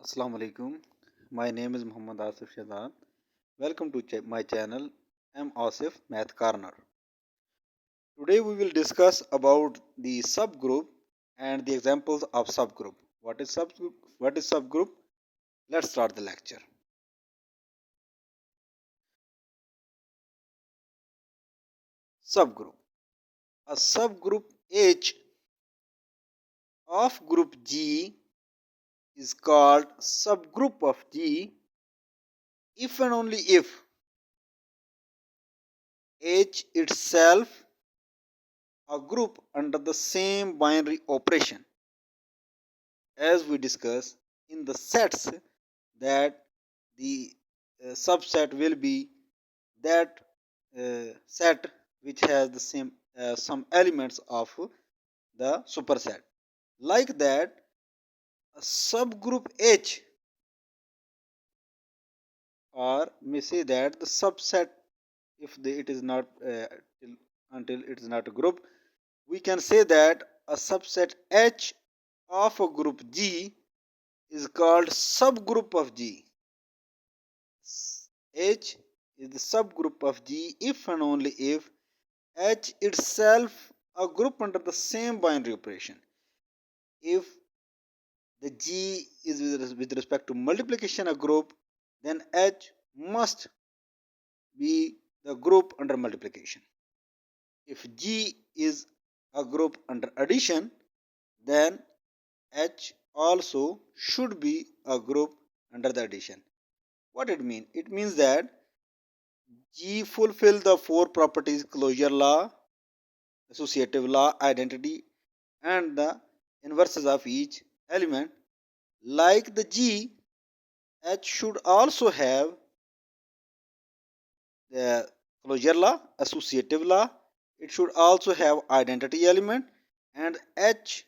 Assalamu alaikum. My name is M.Asif. Welcome to my channel M.Asif Math Corner. Today we will discuss about the subgroup and the examples of subgroup. What is subgroup? What is subgroup? Let's start the lecture. Subgroup. A subgroup H of group G is called subgroup of G if and only if H itself a group under the same binary operation, as we discussed in the sets, that the subset will be that set which has the same some elements of the superset. Like that, a subgroup H, or may say that the subset, if it is not until it is not a group, we can say that a subset H of a group G is called subgroup of G. H is the subgroup of G if and only if H itself a group under the same binary operation. If the G is with respect to multiplication a group, then H must be the group under multiplication. If G is a group under addition, then H also should be a group under the addition. What it means? It means that G fulfill the four properties: closure law, associative law, identity, and the inverses of each element. Like the G, H should also have the closure law, associative law. It should also have identity element, and H,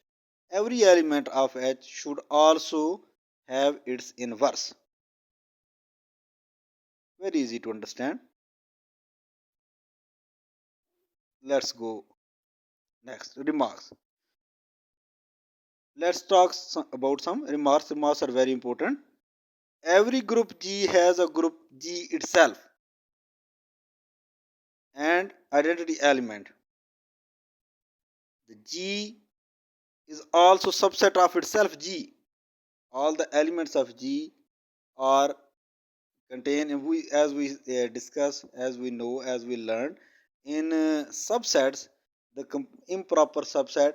every element of H should also have its inverse. Very easy to understand. Let's go next. Remarks. Let's talk about some remarks. Remarks are very important. Every group G has a group G itself and identity element. The G is also subset of itself G. All the elements of G are contained, as we discuss, as we know, as we learn in subsets. The improper subset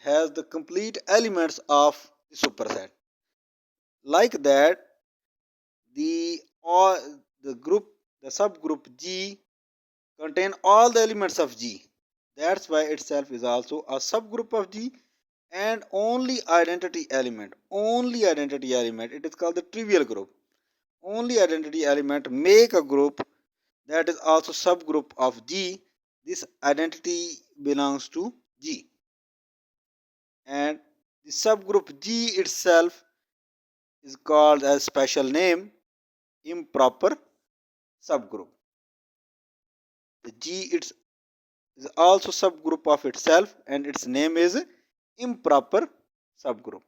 has the complete elements of the superset. Like that, the subgroup G contain all the elements of G. That's why itself is also a subgroup of G, and only identity element. It is called the trivial group. Only identity element make a group that is also subgroup of G. This identity belongs to G, and the subgroup G itself is called as special name improper subgroup. The G is also subgroup of itself, and its name is improper subgroup.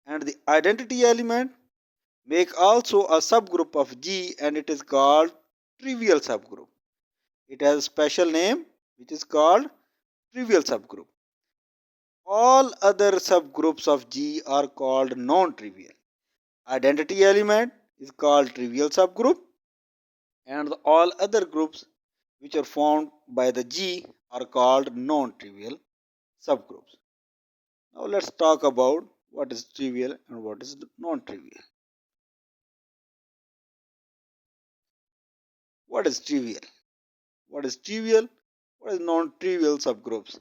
And the identity element make also a subgroup of G, and it is called trivial subgroup. It has a special name which is called trivial subgroup. All other subgroups of G are called non-trivial. Identity element is called trivial subgroup, and all other groups which are formed by the G are called non-trivial subgroups. Now let's talk about what is trivial and what is non-trivial. What is trivial? What is trivial? What is non-trivial subgroups?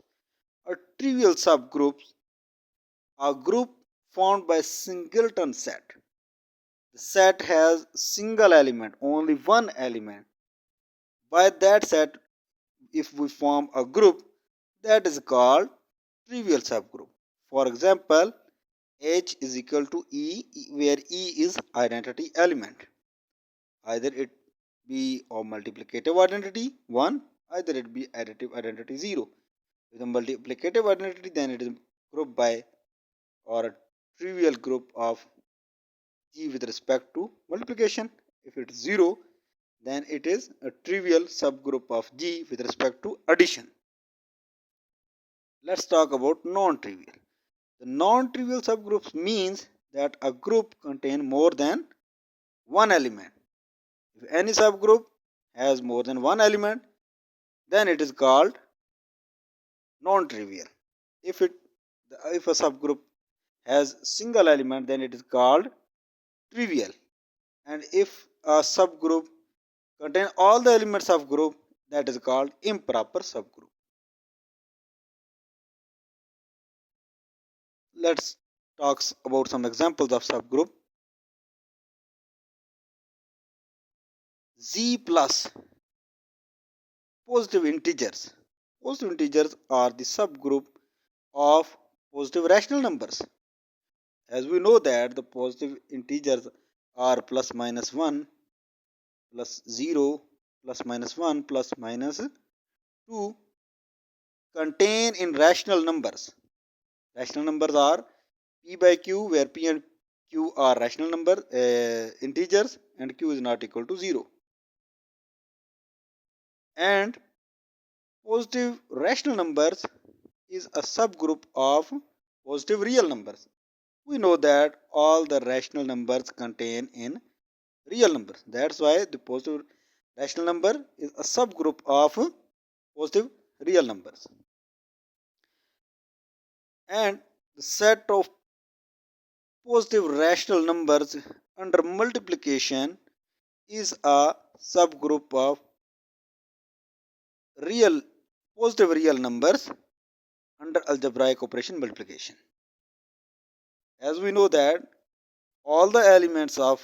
A trivial subgroups are group formed by singleton set. The set has single element, only one element. By that set, if we form a group, that is called trivial subgroup. For example, H is equal to E, where E is identity element. Either it be of multiplicative identity 1, either it be additive identity 0. With a multiplicative identity, then it is grouped by, or a trivial group of g with respect to multiplication. If it's 0, then it is a trivial subgroup of g with respect to addition. Let's talk about non-trivial. The non-trivial subgroups means that a group contains more than one element. If any subgroup has more than one element, then it is called non-trivial. If a subgroup has single element, then it is called trivial. And if a subgroup contains all the elements of group, that is called improper subgroup. Let's talk about some examples of subgroup. Z plus positive integers. Positive integers are the subgroup of positive rational numbers. As we know that the positive integers are plus minus 1, plus 0, plus minus 1, plus minus 2 contain in rational numbers. Rational numbers are p by q, where p and q are rational number integers and q is not equal to 0. And positive rational numbers is a subgroup of positive real numbers. We know that all the rational numbers contain in real numbers. That's why the positive rational number is a subgroup of positive real numbers. And the set of positive rational numbers under multiplication is a subgroup of real positive real numbers under algebraic operation multiplication. As we know that all the elements of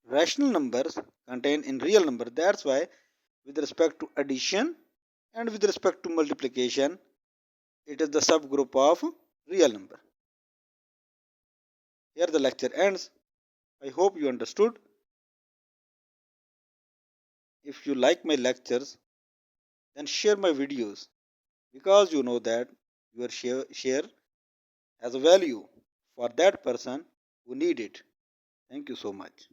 rational numbers contain in real number, that's why with respect to addition and with respect to multiplication, it is the subgroup of real number. Here the lecture ends. I hope you understood. If you like my lectures, then share my videos, because you know that your share has a value for that person who need it. Thank you so much.